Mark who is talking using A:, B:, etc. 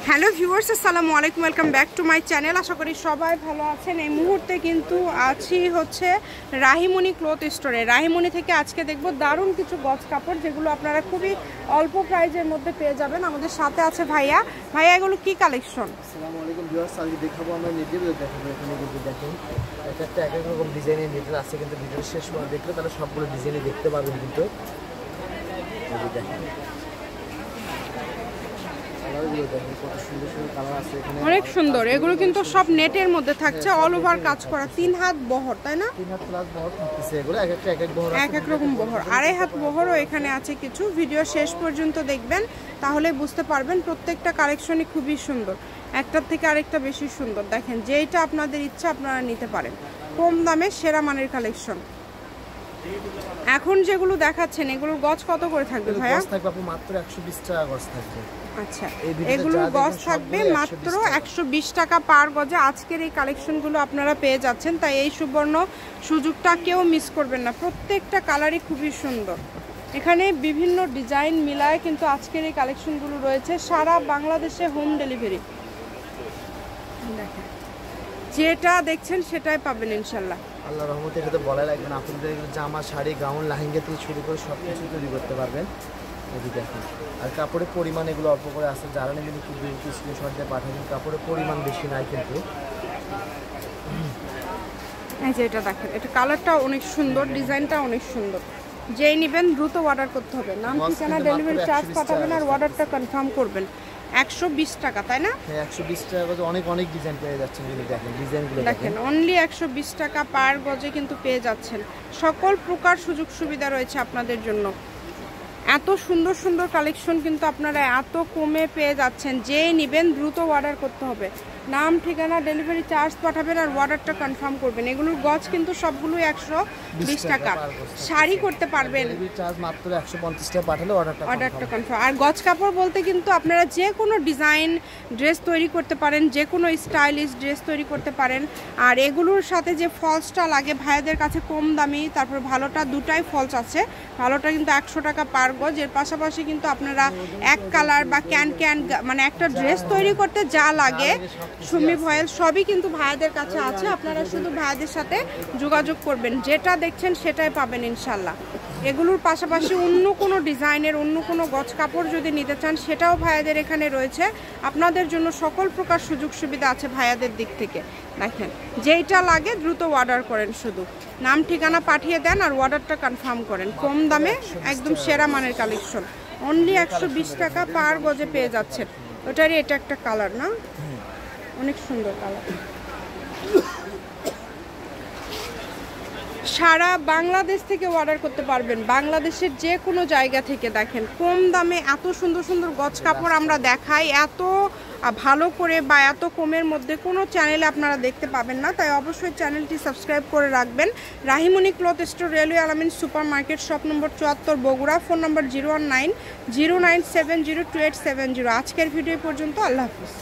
A: Hello viewers, আসসালামু আলাইকুম, welcome back to my channel. আশা করি সবাই ভালো আছেন। এই মুহূর্তে কিন্তু আছি হচ্ছে রাহিমণি ক্লথ স্টোরে। রাহিমণি থেকে আজকে দেখব দারুণ কিছু গজ কাপড়, যেগুলো আপনারা খুবই অল্প প্রাইজের মধ্যে পেয়ে যাবেন। আমাদের সাথে আছে ভাইয়া। ভাইয়া, এগুলো কি কালেকশন?
B: আসসালামু আলাইকুম ভিউয়ার্স, আজকে দেখাবো আমরা নেটের দেখাবো। এখানে কিন্তু দেখেন একটা এক এক রকম ডিজাইনের নেটের আছে, কিন্তু ভিডিও শেষ পর্যন্ত দেখলে তাহলে সবগুলো ডিজাইনে দেখতে পারবেন। কিন্তু দেখেন
A: অনেক সুন্দর, এগুলো কিন্তু সব নেটের মধ্যে থাকছে, অল ওভার কাজ করা, 3 হাত বহর, তাই না?
B: 3 হাত প্লাস বহর থাকতেছে। এগুলো এক একটা এক এক বহর,
A: এক এক রকম বহর, 2.5 হাত বহরও এখানে আছে কিছু। ভিডিও শেষ পর্যন্ত দেখবেন, তাহলে বুঝতে পারবেন। প্রত্যেকটা কালেকশনই খুবই সুন্দর, একটার থেকে আরেকটা বেশি সুন্দর। দেখেন, যেইটা আপনাদের ইচ্ছা আপনারা নিতে পারেন। কম দামে সেরা মানের কালেকশন। এখন যেগুলো দেখাচ্ছেন, এগুলোর গজ কত করে থাকবে ভাইয়া?
B: গজ থাকবে আপু মাত্র 120 টাকা গজ থাকবে।
A: আচ্ছা, এগুলোর গজ থাকবে মাত্র 120 টাকা পার গজে। আজকের এই কালেকশনগুলো আপনারা পেয়ে যাচ্ছেন, তাই এই সুবর্ণ সুযোগটা কেউ মিস করবেন না। প্রত্যেকটা কালারই খুবই সুন্দর। এখানে বিভিন্ন ডিজাইন মিলায় কিন্তু আজকের এই কালেকশনগুলো রয়েছে। সারা বাংলাদেশে হোম ডেলিভারি। দেখেন, যেটা দেখছেন সেটাই পাবেন ইনশাল্লাহ।
B: আল্লাহর রহমতে এটা তো বলা লাগবে না। আপনাদের জামা, শাড়ি, গাউন, লেহেঙ্গা থেকে শুরু করে সব কিছু তৈরি করতে পারবেন। এই দেখেন, আর কাপড়ের পরিমাণ এগুলো অল্প করে আছে। যারা নেবেন একটু স্ক্রিনশট দিয়ে পাঠাবেন। কাপড়ের পরিমাণ বেশি নাই কিন্তু।
A: এই যে এটা দেখেন, এটা কালারটা অনেক সুন্দর, ডিজাইনটা অনেক সুন্দর। যেই নেবেন দ্রুত অর্ডার করতে হবে। নাম, ঠিকানা, ডেলিভারি চার্জ পাঠাবেন আর অর্ডারটা কনফার্ম করবেন। 120 টাকা, তাই না?
B: হ্যাঁ, 120 টাকা গজে অনেক অনেক ডিজাইন পেয়ে যাচ্ছেন। কিন্তু দেখেন ডিজাইনগুলো
A: দেখেন, অনলি 120 টাকা পার গজে কিন্তু পেয়ে যাচ্ছেন। সকল প্রকার সুযোগ সুবিধা রয়েছে আপনাদের জন্য। এত সুন্দর সুন্দর কালেকশন কিন্তু আপনারা এত কমে পেয়ে যাচ্ছেন। যে নেবেন দ্রুত অর্ডার করতে হবে। নাম, ঠিকানা, ডেলিভারি চার্জ পাঠাবেন আর অর্ডারটা কনফার্ম করবেন। এগুলোর গজ কিন্তু সবগুলোই 120 টাকা। শাড়ি করতে পারবেন,
B: ডেলিভারি চার্জ মাত্র 150 টাকা পাঠালে অর্ডারটা
A: কনফার্ম। আর গজ কাপড় বলতে কিন্তু আপনারা যে কোনো ডিজাইন ড্রেস তৈরি করতে পারেন, যে কোনো স্টাইলিশ ড্রেস তৈরি করতে পারেন। আর এগুলোর সাথে যে ফলসটা লাগে ভাইয়াদের কাছে কম দামি, তারপর ভালোটা দুটাই ফলস আছে। ভালোটা কিন্তু 100 টাকা পার গজ। এর পাশাপাশি কিন্তু আপনারা এক কালার বা ক্যান মানে একটা ড্রেস তৈরি করতে যা লাগে, সুমি ভয়েল, সবই কিন্তু ভাইয়াদের কাছে আছে। আপনারা শুধু ভাইয়াদের সাথে যোগাযোগ করবেন, যেটা দেখছেন সেটাই পাবেন ইনশাল্লাহ। এগুলোর পাশাপাশি অন্য কোনো ডিজাইনের অন্য কোনো গজ কাপড় যদি নিতে চান, সেটাও ভাইয়াদের এখানে রয়েছে। আপনাদের জন্য সকল প্রকার সুযোগ সুবিধা আছে ভাইয়াদের দিক থেকে। দেখেন, যেইটা লাগে দ্রুত অর্ডার করেন। শুধু নাম, ঠিকানা পাঠিয়ে দেন আর অর্ডারটা কনফার্ম করেন। কম দামে একদম সেরা মানের কালেকশন। অনলি 120 টাকা পার গজে পেয়ে যাচ্ছেন। ওটারই এটা একটা কালার, না? অনেক সুন্দর কালার। সারা বাংলাদেশ থেকে অর্ডার করতে পারবেন, বাংলাদেশের যে কোনো জায়গা থেকে। দেখেন, কম দামে এত সুন্দর সুন্দর গজ কাপড় আমরা দেখাই, এত ভালো করে বা এত কমের মধ্যে কোনো চ্যানেলে আপনারা দেখতে পাবেন না। তাই অবশ্যই চ্যানেলটি সাবস্ক্রাইব করে রাখবেন। রাহিমণি ক্লথ স্টোর, রেলওয়ে আলামিন super market, shop number 74, Bogura. Phone নম্বর 01909702870। আজকের ভিডিও পর্যন্ত। আল্লাহ হাফিজ।